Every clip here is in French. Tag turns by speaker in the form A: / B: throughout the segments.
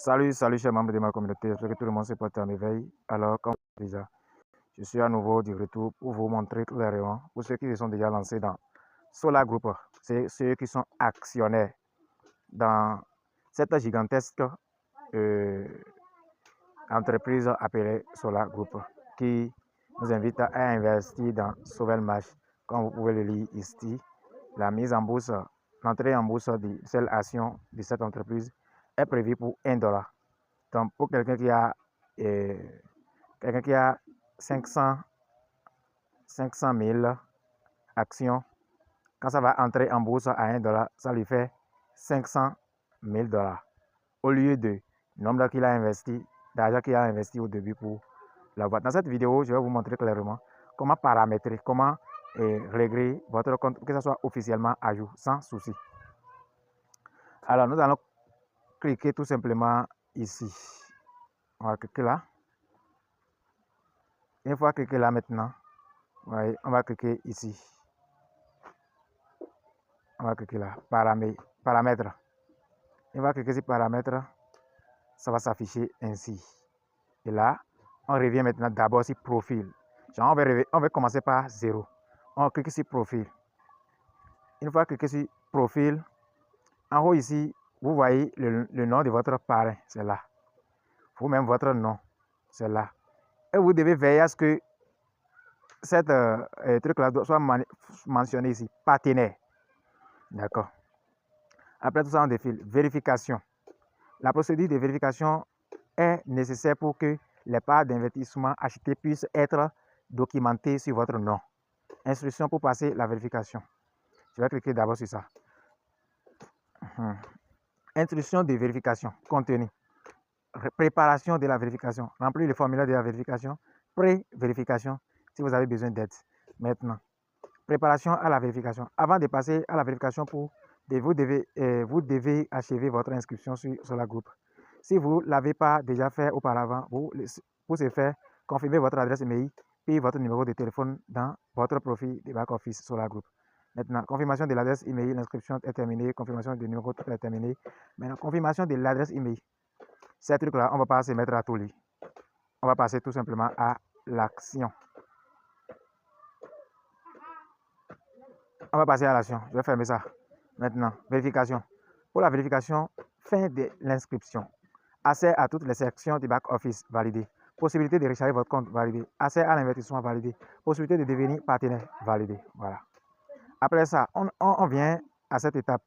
A: Salut chers membres de ma communauté, j'espère que tout le monde se porte à merveille. Alors, comme déjà, je suis à nouveau du retour pour vous montrer clairement, pour ceux qui se sont déjà lancés dans Solar Group, c'est ceux qui sont actionnaires dans cette gigantesque euh, entreprise appelée Solar Group, qui nous invite à investir dans Sovelmash, comme vous pouvez le lire ici. La mise en bourse, l'entrée en bourse de cette action de cette entreprise est prévue pour $1. Donc, pour quelqu'un qui a 500 000 actions, quand ça va entrer en bourse à $1, ça lui fait 500 000 $. Au lieu de nombre qu'il a investi, d'argent qu'il a investi au début pour la boîte. Dans cette vidéo, je vais vous montrer clairement comment paramétrer, comment régler votre compte pour que ça soit officiellement à jour, sans souci. Alors, nous allons cliquer tout simplement ici. On va cliquer là. Une fois cliqué là maintenant, ouais, on va cliquer ici. On va cliquer là, paramètres. On va cliquer sur paramètres, ça va s'afficher ainsi. Et là, on revient maintenant d'abord sur profil. Genre, on va commencer par 0. On clique sur profil. Une fois cliqué sur profil, en haut ici, vous voyez le nom de votre parrain, c'est là. Vous-même votre nom, c'est là. Et vous devez veiller à ce que cette truc-là soit mentionné ici, partenaire. D'accord. Après tout ça, on défile. Vérification. La procédure de vérification est nécessaire pour que les parts d'investissement achetées puissent être documentées sur votre nom. Instruction pour passer la vérification. Je vais cliquer d'abord sur ça. Instruction de vérification. Contenu. Préparation de la vérification. Remplir le formulaire de la vérification. Pré-vérification si vous avez besoin d'aide. Maintenant, préparation à la vérification. Avant de passer à la vérification, vous devez achever votre inscription sur Solar Group. Si vous ne l'avez pas déjà fait auparavant, pour ce faire, confirmez votre adresse email puis votre numéro de téléphone dans votre profil de back-office Solar Group. Maintenant, confirmation de l'adresse email, l'inscription est terminée, confirmation du numéro est terminée. Maintenant, confirmation de l'adresse email. Ces trucs-là, on ne va pas se mettre à tout lire. On va passer tout simplement à l'action. On va passer à l'action. Je vais fermer ça. Maintenant, vérification. Pour la vérification, fin de l'inscription. Accès à toutes les sections du back-office validé. Possibilité de recharger votre compte validé. Accès à l'investissement validé. Possibilité de devenir partenaire validé. Voilà. Après ça, on vient à cette étape.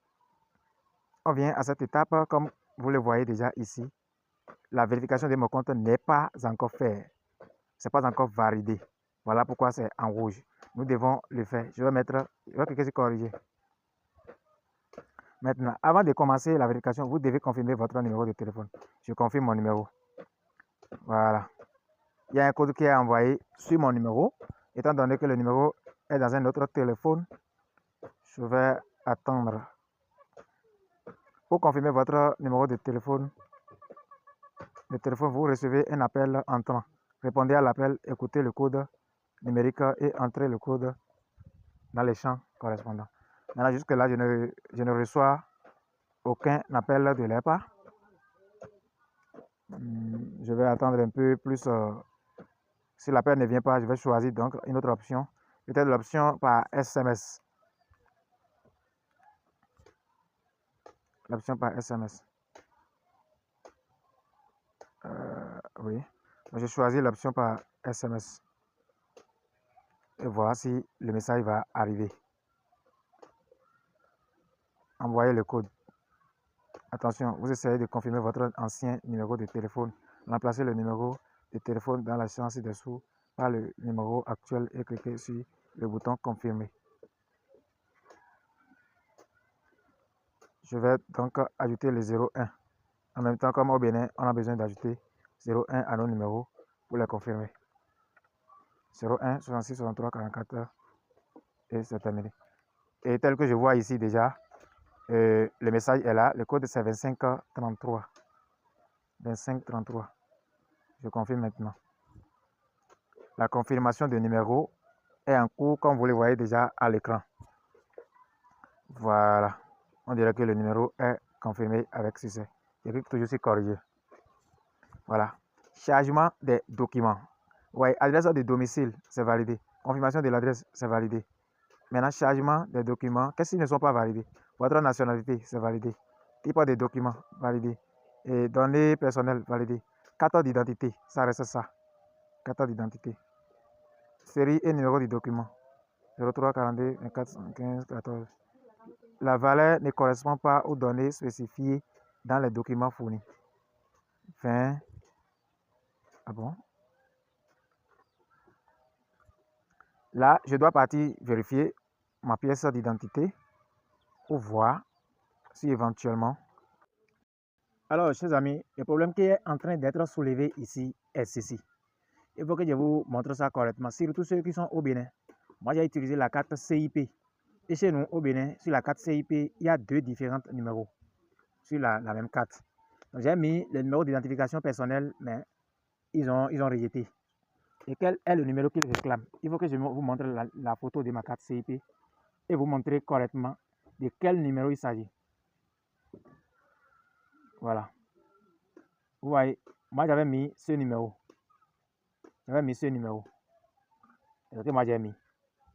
A: On vient à cette étape, comme vous le voyez déjà ici. La vérification de mon compte n'est pas encore faite. Ce n'est pas encore validé. Voilà pourquoi c'est en rouge. Nous devons le faire. Je vais cliquer sur corriger. Maintenant, avant de commencer la vérification, vous devez confirmer votre numéro de téléphone. Je confirme mon numéro. Voilà. Il y a un code qui est envoyé sur mon numéro. Étant donné que le numéro est dans un autre téléphone, je vais attendre. Pour confirmer votre numéro de téléphone, vous recevez un appel entrant. Répondez à l'appel, écoutez le code numérique et entrez le code dans les champs correspondants. Maintenant, jusque-là, je ne reçois aucun appel de leur part. Je vais attendre un peu plus. Si l'appel ne vient pas, je vais choisir donc une autre option. Peut-être l'option par SMS. L'option par SMS. Oui. Je choisis l'option par SMS. Et voir si le message va arriver. Envoyez le code. Attention, vous essayez de confirmer votre ancien numéro de téléphone. Remplacez le numéro de téléphone dans la chambre ci-dessous par le numéro actuel et cliquez sur le bouton confirmer. Je vais donc ajouter le 01. En même temps, comme au Bénin, on a besoin d'ajouter 01 à nos numéros pour les confirmer. 01 66 63 44 et c'est terminé. Et tel que je vois ici déjà, le message est là. Le code c'est 2533. 2533. Je confirme maintenant. La confirmation du numéro est en cours comme vous le voyez déjà à l'écran. Voilà. On dirait que le numéro est confirmé avec succès. Je clique toujours sur corriger. Voilà. Chargement des documents. Ouais, adresse de domicile, c'est validé. Confirmation de l'adresse, c'est validé. Maintenant, chargement des documents. Qu'est-ce qui ne sont pas validés? Votre nationalité, c'est validé. Type de documents, validé. Et données personnelles, validé. Carte d'identité, ça reste ça. Carte d'identité. Série et numéro du document. 03 42 24 15 14. La valeur ne correspond pas aux données spécifiées dans les documents fournis. 20. Ah bon? Là, je dois partir vérifier ma pièce d'identité pour voir si éventuellement. Alors, chers amis, le problème qui est en train d'être soulevé ici est ceci. Il faut que je vous montre ça correctement, surtout ceux qui sont au Bénin. Moi, j'ai utilisé la carte CIP. Et chez nous, au Bénin, sur la carte CIP, il y a deux différents numéros sur la même carte. J'ai mis le numéro d'identification personnelle, mais ils ont rejeté. Et quel est le numéro qu'ils réclament? Il faut que je vous montre la photo de ma carte CIP et vous montrer correctement de quel numéro il s'agit. Voilà. Vous voyez, moi j'avais mis ce numéro. J'avais mis ce numéro. C'est ce que moi j'ai mis.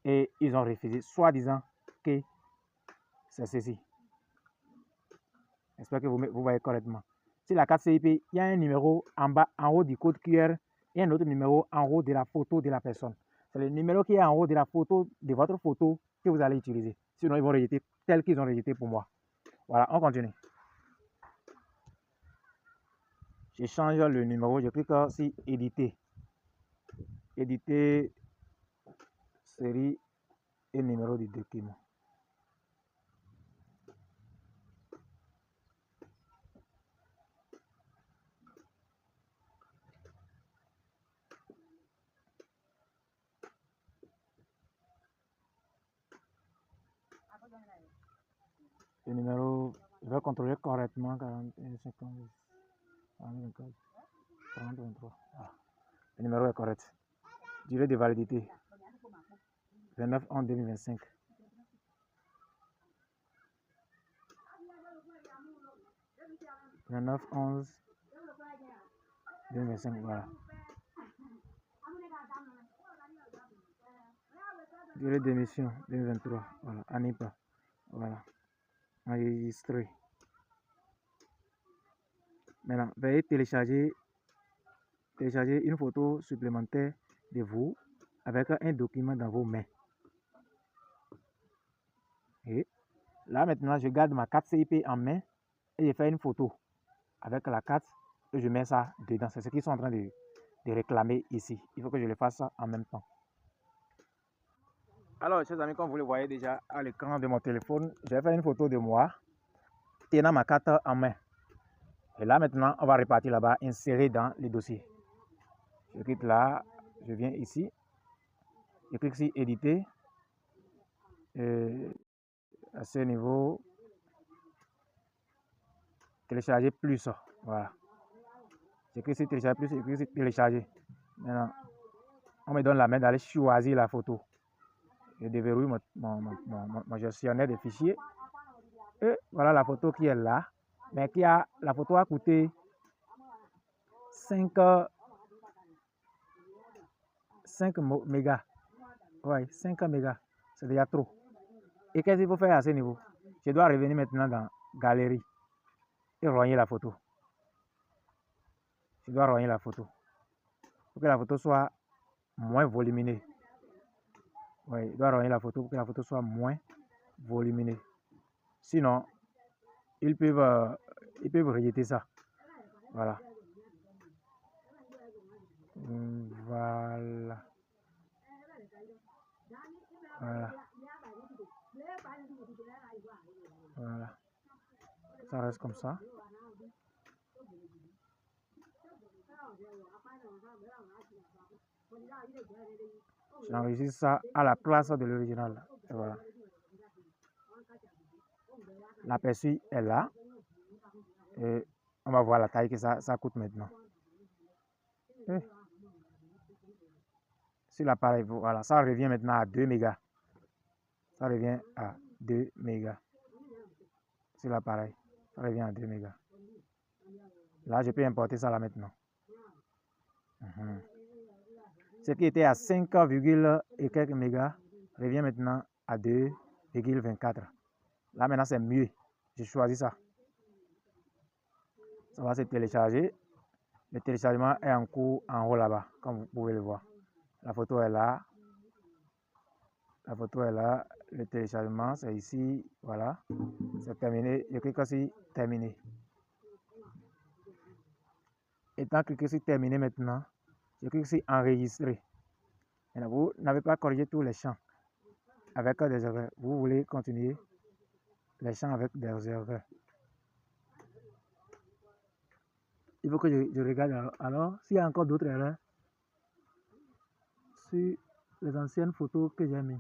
A: Et ils ont refusé, soi-disant que c'est ceci. J'espère que vous voyez correctement. Sur la carte CIP, il y a un numéro en bas, en haut du code QR et un autre numéro en haut de la photo de la personne. C'est le numéro qui est en haut de la photo, de votre photo, que vous allez utiliser. Sinon, ils vont rejeter tel qu'ils ont rejeté pour moi. Voilà, on continue. Je change le numéro, je clique sur éditer. Éditer, série et numéro du document. Le numéro, je vais contrôler correctement 41 50 24 30 23. Ah, le numéro est correct. Durée de validité 29 11 2025. Le 9 11 2025, voilà. Durée d'émission 2023, voilà. ANIPA, voilà. Enregistré. Maintenant, veuillez télécharger une photo supplémentaire de vous avec un document dans vos mains. Et là, maintenant, je garde ma carte CIP en main et je fais une photo avec la carte et je mets ça dedans. C'est ce qu'ils sont en train de réclamer ici. Il faut que je le fasse en même temps. Alors, chers amis, comme vous le voyez déjà à l'écran de mon téléphone, j'ai fait une photo de moi tenant ma carte en main. Et là, maintenant, on va repartir là-bas, insérer dans le dossier. Je clique là, je viens ici, je clique sur éditer. Et à ce niveau, télécharger plus. Voilà. Je clique sur télécharger plus, je clique sur télécharger. Maintenant, on me donne la main d'aller choisir la photo. Je déverrouille mon gestionnaire de fichiers. Et voilà la photo qui est là. Mais la photo a coûté 5 mégas. Ouais, 5 mégas. C'est déjà trop. Et qu'est-ce qu'il faut faire à ce niveau? Je dois revenir maintenant dans Galerie et rogner la photo. Je dois rogner la photo pour que la photo soit moins volumineuse. Oui, je dois rogner la photo pour que la photo soit moins volumineuse. Sinon, ils peuvent rejeter ça. Voilà. Voilà. Voilà. Voilà. Ça reste comme ça. J'enregistre ça à la place de l'original. Et voilà. L'aperçu est là. Et on va voir la taille que ça coûte maintenant. Et sur l'appareil, voilà, ça revient maintenant à 2 mégas. Ça revient à 2 mégas. Sur l'appareil, ça revient à 2 mégas. Là, je peux importer ça là maintenant. Ce qui était à 5, et quelques mégas revient maintenant à 2,24. Là maintenant c'est mieux. J'ai choisi ça. Ça va se télécharger. Le téléchargement est en cours en haut là-bas, comme vous pouvez le voir. La photo est là. La photo est là. Le téléchargement, c'est ici. Voilà. C'est terminé. Je clique sur terminer. Étant cliqué sur terminer maintenant, je clique sur enregistrer. Maintenant, vous n'avez pas corrigé tous les champs avec des erreurs. Vous voulez continuer les champs avec des erreurs. Il faut que je regarde alors s'il y a encore d'autres erreurs sur les anciennes photos que j'ai mises.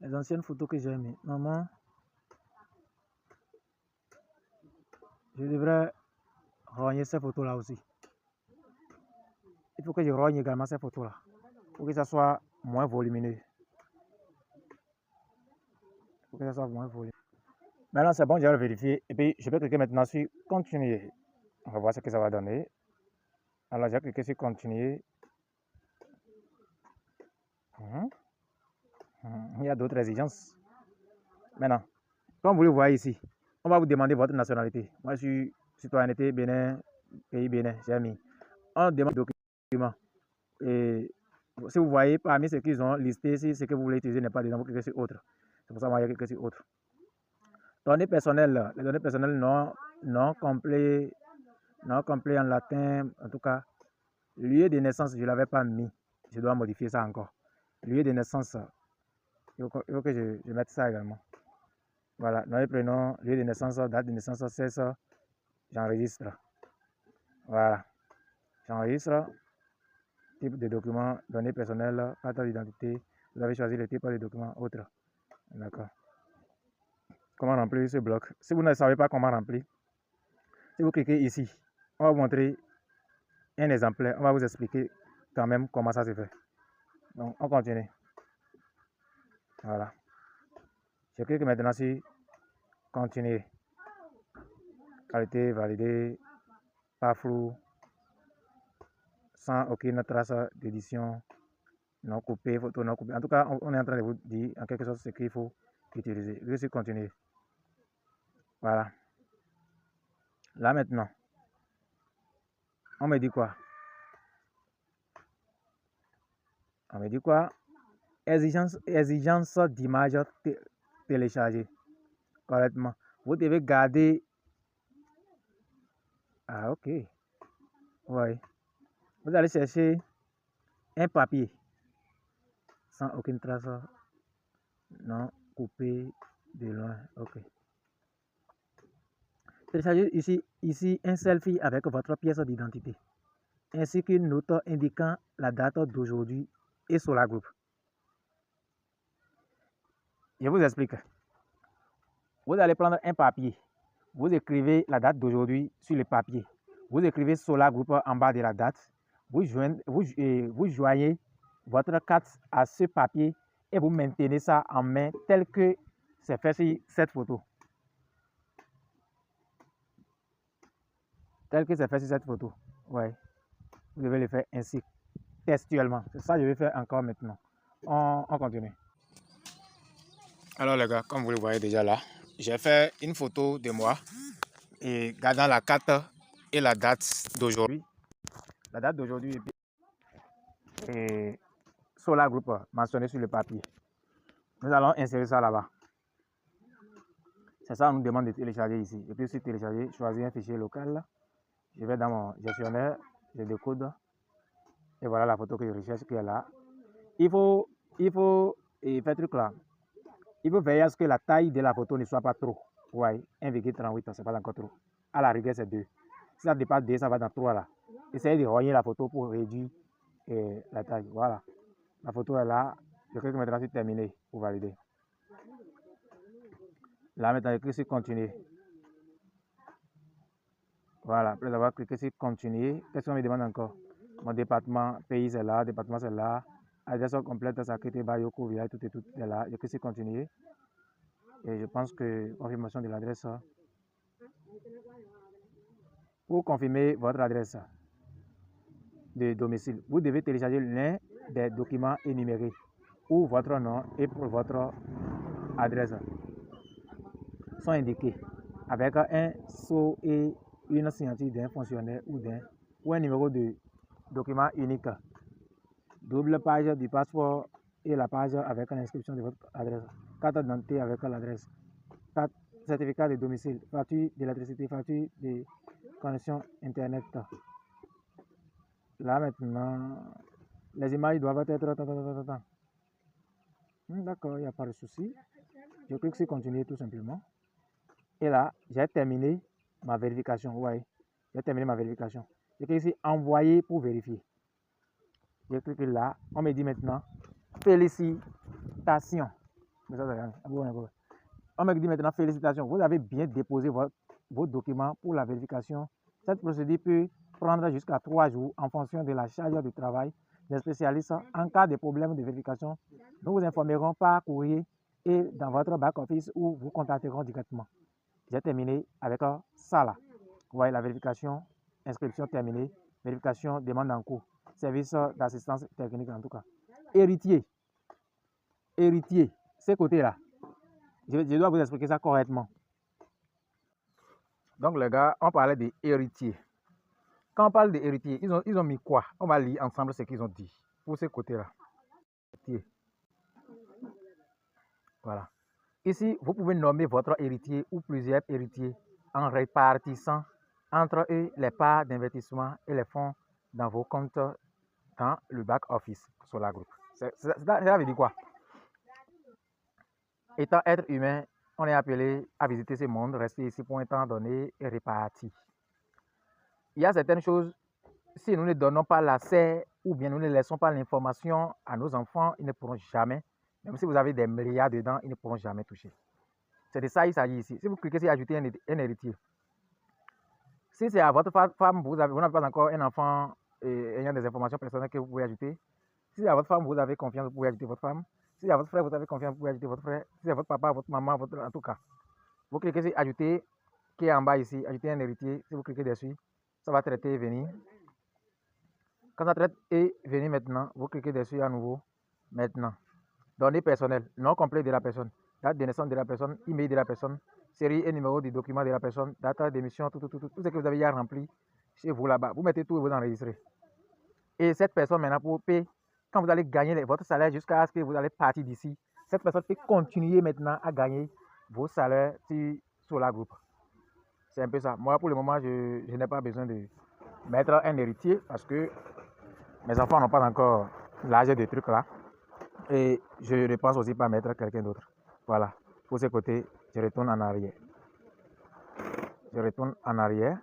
A: Les anciennes photos que j'ai mises. Normalement, je devrais rogner ces photos-là aussi. Il faut que je rogne également ces photos-là pour que ça soit moins volumineux. Pour que ça soit moins volumineux. Maintenant, c'est bon, je vais vérifier. Et puis, je vais cliquer maintenant sur continuer. On va voir ce que ça va donner. Alors, j'ai cliqué sur continuer. Il y a d'autres exigences. Maintenant, comme vous le voyez ici, on va vous demander votre nationalité. Moi, je suis citoyenneté Bénin, pays Bénin, j'ai mis. On demande document. Et si vous voyez parmi ce qu'ils ont listé, si ce que vous voulez utiliser n'est pas dedans, vous cliquez sur autre. C'est pour ça que moi, j'ai cliqué sur autre. Données personnelles, les données personnelles non complètes en latin, en tout cas, lieu de naissance, je ne l'avais pas mis. Je dois modifier ça encore. Lieu de naissance, il faut que je mette ça également. Voilà, nom et prénom, lieu de naissance, date de naissance, c'est ça. J'enregistre. Voilà. J'enregistre. Type de document, données personnelles, carte d'identité. Vous avez choisi le type de document autre. D'accord. Comment remplir ce bloc? Si vous ne savez pas comment remplir, si vous cliquez ici, on va vous montrer un exemplaire. On va vous expliquer quand même comment ça se fait. Donc, on continue. Voilà. Je clique maintenant sur continuer. Qualité validée, pas flou, sans aucune trace d'édition, non coupé, photo non coupé. En tout cas, on est en train de vous dire en quelque chose ce qu'il faut utiliser. Je vais continuer. Voilà. Là maintenant, on me dit quoi? On me dit quoi? Exigence d'image téléchargée correctement. Vous devez garder. Ah, ok. Oui. Vous allez chercher un papier sans aucune trace non coupé de loin. Ok. Téléchargez ici un selfie avec votre pièce d'identité, ainsi qu'une note indiquant la date d'aujourd'hui et sur la groupe. Je vous explique. Vous allez prendre un papier. Vous écrivez la date d'aujourd'hui sur le papier. Vous écrivez Solar Group en bas de la date. Vous joignez votre carte à ce papier et vous maintenez ça en main tel que c'est fait sur cette photo. Tel que c'est fait sur cette photo. Ouais. Vous devez le faire ainsi, textuellement. C'est ça que je vais faire encore maintenant. On continue. Alors les gars, comme vous le voyez déjà là, j'ai fait une photo de moi et gardant la carte et la date d'aujourd'hui. La date d'aujourd'hui et Solar Group mentionné sur le papier. Nous allons insérer ça là-bas. C'est ça, on nous demande de télécharger ici. Et puis sur télécharger, choisir un fichier local. Je vais dans mon gestionnaire, je décode. Et voilà la photo que je recherche qui est là. Il faut faire truc là. Il faut veiller à ce que la taille de la photo ne soit pas trop. Ouais, 1,38, c'est pas encore trop. À la rigueur, c'est 2. Si ça dépasse 2, ça va dans 3 là. Essayez de rogner la photo pour réduire la taille. Voilà. La photo est là. Je clique maintenant sur terminer pour valider. Là, maintenant, je clique sur continuer. Voilà. Après avoir cliqué sur continuer, qu'est-ce qu'on me demande encore? Mon département, pays c'est là, département c'est là. Adresse complète, Sakete, Bayoko, Village, tout est là. Je clique sur continuer. Et je pense que confirmation de l'adresse, Pour confirmer votre adresse de domicile, vous devez télécharger l'un des documents énumérés où votre nom et pour votre adresse sont indiqués avec un sceau et une signature d'un fonctionnaire ou un numéro de document unique. Double page du passeport et la page avec l'inscription de votre adresse. Carte d'identité avec l'adresse. Certificat de domicile. Facture d'électricité. Facture de connexion Internet. Là maintenant, les images doivent être... D'accord, il n'y a pas de souci. Je clique sur continuer tout simplement. Et là, j'ai terminé ma vérification. Ouais, j'ai terminé ma vérification. Je clique ici envoyer pour vérifier. Je clique là. On me dit maintenant félicitations. On me dit maintenant félicitations. Vous avez bien déposé vos documents pour la vérification. Cette procédure peut prendre jusqu'à 3 jours en fonction de la charge de travail des spécialistes. En cas de problème de vérification, nous vous informerons par courrier et dans votre back-office où vous contacterons directement. J'ai terminé avec ça là. Vous voyez la vérification, inscription terminée, vérification, demande en cours, service d'assistance technique en tout cas. Héritier, ces côtés-là, je dois vous expliquer ça correctement. Donc les gars, on parlait des héritiers. Quand on parle des héritiers, ils ont mis quoi? On va lire ensemble ce qu'ils ont dit pour ces côtés-là. Voilà. Ici, vous pouvez nommer votre héritier ou plusieurs héritiers en répartissant entre eux les parts d'investissement et les fonds dans vos comptes dans le back-office sur la groupe. Ça veut dire quoi? Étant être humain, on est appelé à visiter ce monde, rester ici pour un temps donné et réparti. Il y a certaines choses, si nous ne donnons pas l'accès ou bien nous ne laissons pas l'information à nos enfants, ils ne pourront jamais, même si vous avez des milliards dedans, ils ne pourront jamais toucher. C'est de ça qu'il s'agit ici. Si vous cliquez sur ajouter un héritier, si c'est à votre femme, vous n'avez pas encore un enfant ayant des informations personnelles que vous pouvez ajouter. Si c'est à votre femme, vous avez confiance, vous pouvez ajouter votre femme. Si c'est à votre frère, vous avez confiance, vous pouvez ajouter votre frère. Si c'est votre papa, votre maman, en tout cas. Vous cliquez sur ajouter, qui est en bas ici, ajouter un héritier. Si vous cliquez dessus, ça va traiter et venir. Quand ça traite et venir maintenant, vous cliquez dessus à nouveau. Maintenant, données personnelles, nom complet de la personne, date de naissance de la personne, email de la personne, série et numéro du document de la personne, date d'émission, tout ce que vous avez déjà rempli chez vous là-bas. Vous mettez tout et vous enregistrez. Et cette personne maintenant, pour payer, quand vous allez gagner votre salaire jusqu'à ce que vous allez partir d'ici, cette personne peut continuer maintenant à gagner vos salaires sur la groupe. C'est un peu ça. Moi, pour le moment, je n'ai pas besoin de mettre un héritier parce que mes enfants n'ont pas encore l'âge de trucs là. Et je ne pense aussi pas mettre quelqu'un d'autre. Voilà. Pour ce côté, je retourne en arrière. Je retourne en arrière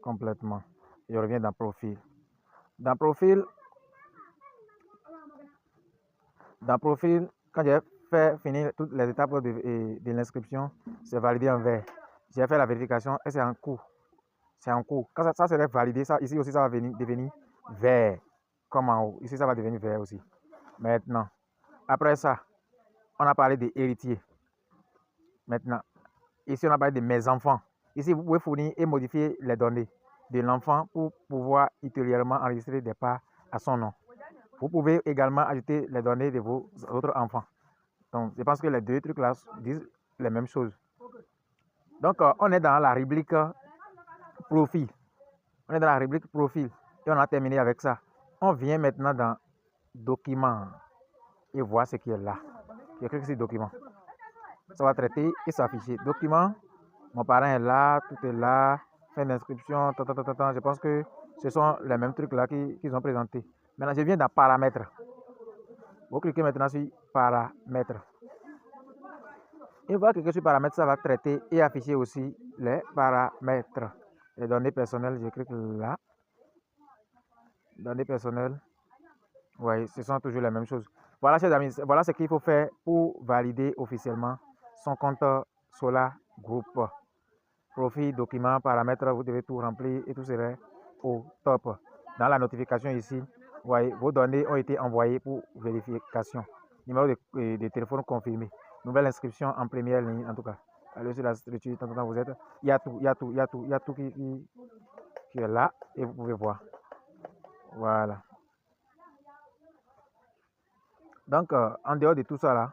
A: complètement. Je reviens dans profil. Dans profil, quand j'ai fait finir toutes les étapes de l'inscription, c'est validé en vert. J'ai fait la vérification et c'est en cours. C'est en cours. Quand ça serait validé, ça, ici aussi, ça va devenir vert. Comme en haut. Ici, ça va devenir vert aussi. Maintenant, après ça, on a parlé des héritiers. Maintenant, ici, on a parlé de mes enfants. Ici, vous pouvez fournir et modifier les données de l'enfant pour pouvoir ultérieurement enregistrer des parts à son nom. Vous pouvez également ajouter les données de vos autres enfants. Donc, je pense que les deux trucs là disent les mêmes choses. Donc, on est dans la rubrique profil. On est dans la rubrique profil et on a terminé avec ça. On vient maintenant dans documents et voir ce qui est là. Je clique sur document. Ça va traiter et s'afficher. Document, mon parent est là, tout est là, fin d'inscription, je pense que ce sont les mêmes trucs là qu'ils ont présentés. Maintenant, je viens dans paramètres. Vous cliquez maintenant sur paramètres. Une fois que sur paramètres, ça va traiter et afficher aussi les paramètres. Les données personnelles, je clique là. Données personnelles. Oui, ce sont toujours les mêmes choses. Voilà, chers amis, voilà ce qu'il faut faire pour valider officiellement son compte Solar Group. Profil, document, paramètres, vous devez tout remplir et tout serait au top. Dans la notification ici, voyez, vos données ont été envoyées pour vérification. Numéro de téléphone confirmé. Nouvelle inscription en première ligne, en tout cas. allez sur la structure, vous êtes, il y a tout, il y a tout, il y a tout, il y a tout qui est là et vous pouvez voir. Voilà. Donc, en dehors de tout ça là,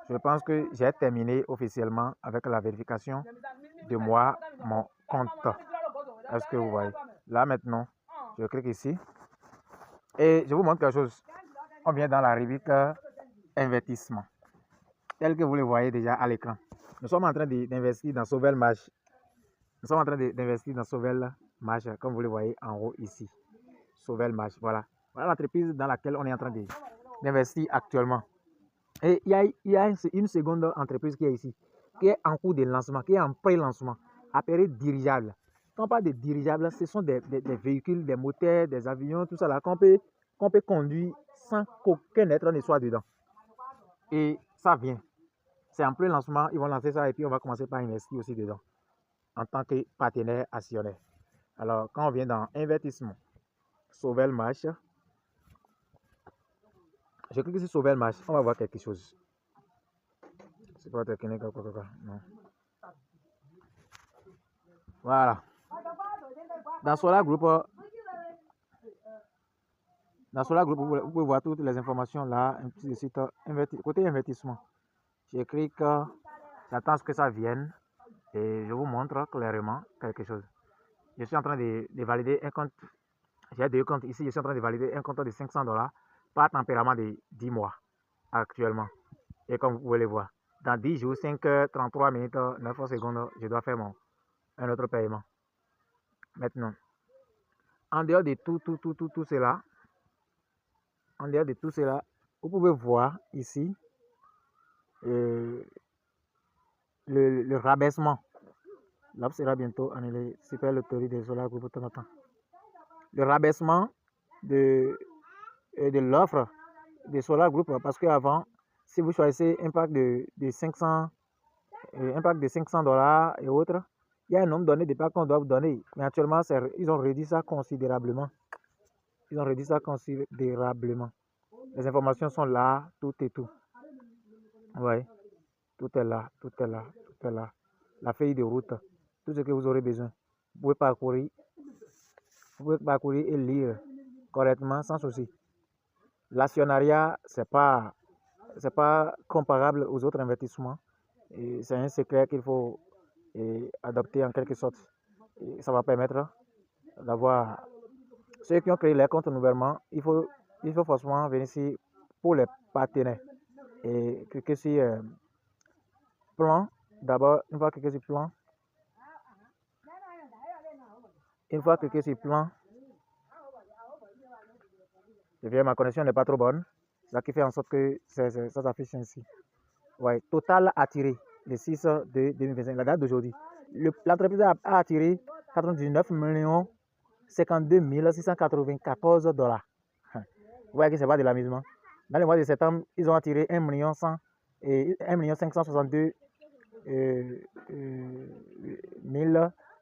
A: je pense que j'ai terminé officiellement avec la vérification de moi, mon compte. Est-ce que vous voyez? Là maintenant, je clique ici et je vous montre quelque chose. On vient dans la rubrique investissement, tel que vous le voyez déjà à l'écran. Nous sommes en train d'investir dans Sauvel Match. Nous sommes en train d'investir dans Sauvel Match, comme vous le voyez en haut ici. Sauvel Match, voilà. Voilà l'entreprise dans laquelle on est en train d'investir actuellement. Et il y a une seconde entreprise qui est ici, qui est en cours de lancement, qui est en pré-lancement, appelée dirigeable. Quand on parle de dirigeable, ce sont des véhicules, des moteurs, des avions, tout ça là, qu'on peut conduire sans qu'aucun être ne soit dedans. Et ça vient. C'est en pré-lancement, ils vont lancer ça et puis on va commencer par investir aussi dedans, en tant que partenaire actionnaire. Alors, quand on vient dans investissement, Sauvel Match, je clique sur Sauvel Match, on va voir quelque chose. C'est pas technique, quoi, non. Voilà. Dans Solar Group, vous pouvez voir toutes les informations là, un petit site côté investissement. Je clique, j'attends à ce que ça vienne et je vous montre clairement quelque chose. Je suis en train de valider un compte. J'ai deux comptes ici. Je suis en train de valider un compte de $500 par tempérament de 10 mois actuellement. Et comme vous pouvez le voir, dans 10 jours, 5 heures, 33 minutes, 9 secondes, je dois faire un autre paiement. Maintenant, en dehors de tout cela, vous pouvez voir ici le rabaissement. L'offre sera bientôt annulée. Super loterie des Solar Group. Le rabaissement de l'offre de Solar Group, parce qu'avant, si vous choisissez un pack de 500, un pack de $500 et autres, il y a un nombre donné de packs qu'on doit vous donner. Mais actuellement, ils ont réduit ça considérablement. Les informations sont là, tout et tout. Ouais, tout est là. La feuille de route, tout ce que vous aurez besoin. Vous pouvez parcourir et lire correctement sans souci. L'actionnariat, c'est pas comparable aux autres investissements. C'est un secret qu'il faut adopter en quelque sorte. Et ça va permettre d'avoir ceux qui ont créé les comptes nouvellement. Il faut forcément venir ici pour les partenaires et cliquer sur plan. D'abord, une fois cliquer sur plan, ma connexion n'est pas trop bonne. Ça qui fait en sorte que ça s'affiche ainsi. Ouais, total attiré le 6 de 2025, la date d'aujourd'hui. L'entreprise a attiré 99 52 694 $. Vous voyez que ce n'est pas de l'amusement. Dans le mois de septembre, ils ont attiré 1 562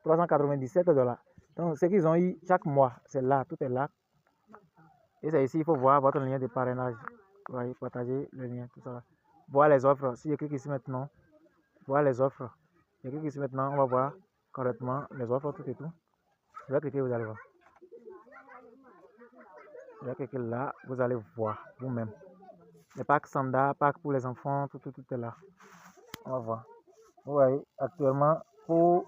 A: 397 $. Donc, ce qu'ils ont eu chaque mois, c'est là, tout est là. Et c'est ici, il faut voir votre lien de parrainage. Vous voyez, partager le lien, tout ça. Voir les offres. Si je clique ici maintenant, voir les offres. Je clique ici maintenant, on va voir correctement les offres, tout et tout. Je vais cliquer, vous allez voir. Je vais cliquer là, vous allez voir vous-même. Les packs standard, packs pour les enfants, tout est là. On va voir. Vous voyez, actuellement, pour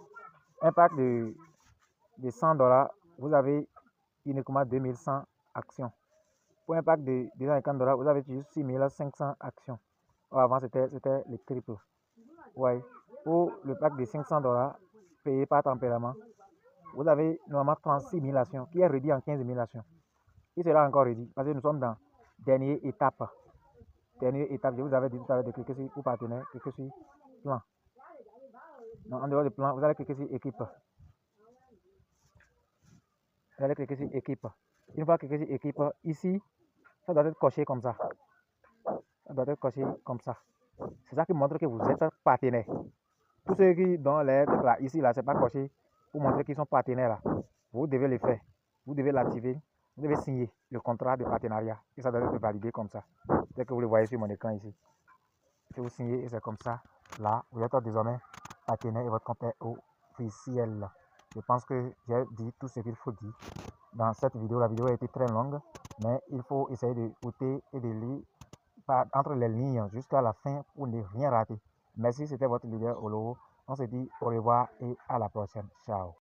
A: un pack de $100, vous avez uniquement 2100 actions. Pour un pack de $250, vous avez juste 6500 actions. Avant, c'était le triple. Ouais. Pour le pack de $500 payé par tempérament, vous avez normalement 36 000 actions qui est réduit en 15 000 actions. Il sera encore réduit parce que nous sommes dans dernière étape. Je vous avais dit tout à l'heure de cliquer sur partenaire, cliquer sur plan. Donc, en dehors du plan, vous allez cliquer sur équipe. Une fois cliqué sur équipe, ici, ça doit être coché comme ça. C'est ça qui montre que vous êtes partenaire. Tous ceux qui dont les là, ici, là, c'est pas coché pour montrer qu'ils sont partenaires là. Vous devez le faire. Vous devez l'activer. Vous devez signer le contrat de partenariat. Et ça doit être validé comme ça. Tel que vous le voyez sur mon écran ici. Si vous signez et c'est comme ça, là, vous êtes désormais Athénée et votre compte est officiel. Je pense que j'ai dit tout ce qu'il faut dire dans cette vidéo. La vidéo a été très longue, mais il faut essayer d'écouter et de lire entre les lignes jusqu'à la fin pour ne rien rater. Merci, c'était votre leader Olo. On se dit au revoir et à la prochaine. Ciao.